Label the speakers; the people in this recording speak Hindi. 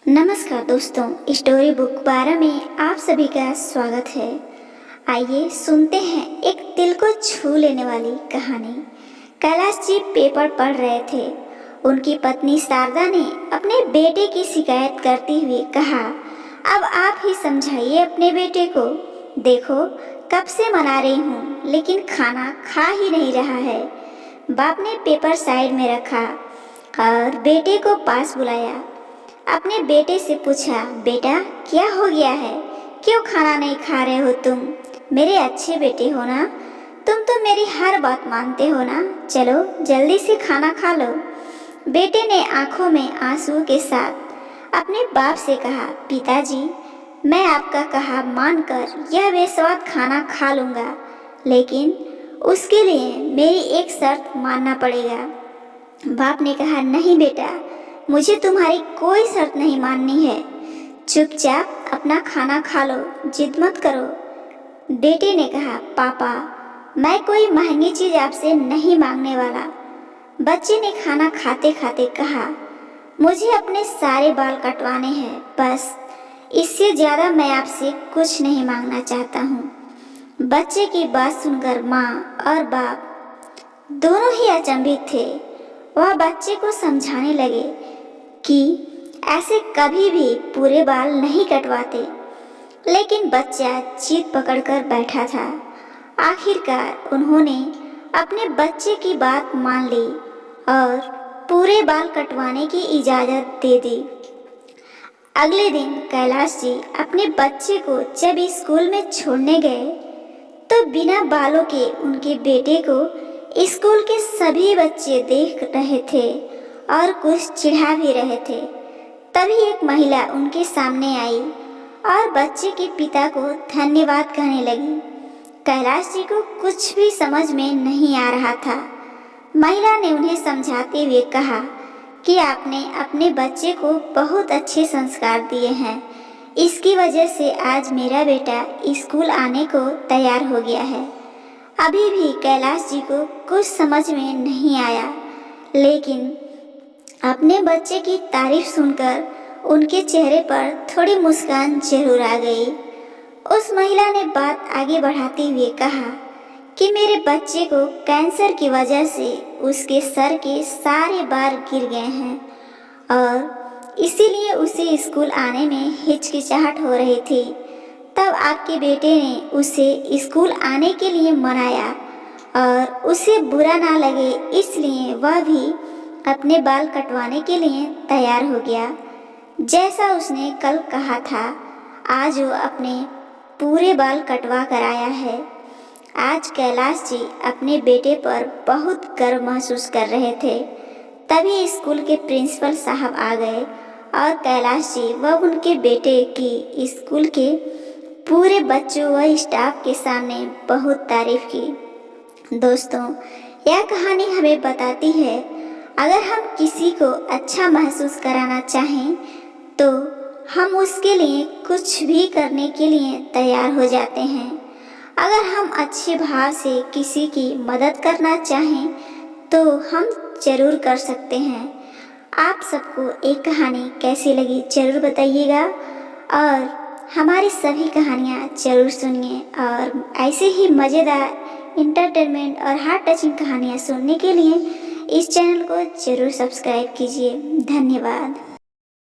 Speaker 1: नमस्कार दोस्तों, स्टोरी बुक 12 में आप सभी का स्वागत है। आइए सुनते हैं एक दिल को छू लेने वाली कहानी। कैलाश जी पेपर पढ़ रहे थे। उनकी पत्नी शारदा ने अपने बेटे की शिकायत करते हुए कहा, अब आप ही समझाइए अपने बेटे को। देखो, कब से मना रही हूँ लेकिन खाना खा ही नहीं रहा है। बाप ने पेपर साइड में रखा और बेटे को पास बुलाया। अपने बेटे से पूछा, बेटा क्या हो गया है, क्यों खाना नहीं खा रहे हो तुम? मेरे अच्छे बेटे हो ना, तुम तो मेरी हर बात मानते हो ना। चलो जल्दी से खाना खा लो। बेटे ने आंखों में आंसू के साथ अपने बाप से कहा, पिताजी मैं आपका कहा मानकर यह बेस्वाद खाना खा लूँगा, लेकिन उसके लिए मेरी एक शर्त मानना पड़ेगा। बाप ने कहा, नहीं बेटा, मुझे तुम्हारी कोई शर्त नहीं माननी है। चुपचाप अपना खाना खा लो, जिद मत करो। बेटे ने कहा, पापा मैं कोई महंगी चीज आपसे नहीं मांगने वाला। बच्चे ने खाना खाते खाते कहा, मुझे अपने सारे बाल कटवाने हैं, बस इससे ज्यादा मैं आपसे कुछ नहीं मांगना चाहता हूँ। बच्चे की बात सुनकर माँ और बाप दोनों ही अचंभित थे। वह बच्चे को समझाने लगे कि ऐसे कभी भी पूरे बाल नहीं कटवाते, लेकिन बच्चा जिद पकड़कर बैठा था। आखिरकार उन्होंने अपने बच्चे की बात मान ली और पूरे बाल कटवाने की इजाज़त दे दी। अगले दिन कैलाश जी अपने बच्चे को जब स्कूल में छोड़ने गए तो बिना बालों के उनके बेटे को स्कूल के सभी बच्चे देख रहे थे और कुछ चिढ़ा भी रहे थे। तभी एक महिला उनके सामने आई और बच्चे के पिता को धन्यवाद कहने लगी। कैलाश जी को कुछ भी समझ में नहीं आ रहा था। महिला ने उन्हें समझाते हुए कहा कि आपने अपने बच्चे को बहुत अच्छे संस्कार दिए हैं, इसकी वजह से आज मेरा बेटा स्कूल आने को तैयार हो गया है। अभी भी कैलाश जी को कुछ समझ में नहीं आया, लेकिन अपने बच्चे की तारीफ सुनकर उनके चेहरे पर थोड़ी मुस्कान जरूर आ गई। उस महिला ने बात आगे बढ़ाते हुए कहा कि मेरे बच्चे को कैंसर की वजह से उसके सर के सारे बाल गिर गए हैं और इसीलिए उसे स्कूल आने में हिचकिचाहट हो रही थी। तब आपके बेटे ने उसे स्कूल आने के लिए मनाया और उसे बुरा ना लगे इसलिए वह भी अपने बाल कटवाने के लिए तैयार हो गया। जैसा उसने कल कहा था, आज वो अपने पूरे बाल कटवा कर आया है। आज कैलाश जी अपने बेटे पर बहुत गर्व महसूस कर रहे थे। तभी स्कूल के प्रिंसिपल साहब आ गए और कैलाश जी व उनके बेटे की स्कूल के पूरे बच्चों व स्टाफ के सामने बहुत तारीफ की। दोस्तों, यह कहानी हमें बताती है, अगर हम किसी को अच्छा महसूस कराना चाहें तो हम उसके लिए कुछ भी करने के लिए तैयार हो जाते हैं। अगर हम अच्छे भाव से किसी की मदद करना चाहें तो हम जरूर कर सकते हैं। आप सबको एक कहानी कैसी लगी जरूर बताइएगा और हमारी सभी कहानियाँ जरूर सुनिए और ऐसे ही मज़ेदार इंटरटेनमेंट और हार्ट टचिंग कहानियाँ सुनने के लिए इस चैनल को जरूर सब्सक्राइब कीजिए। धन्यवाद।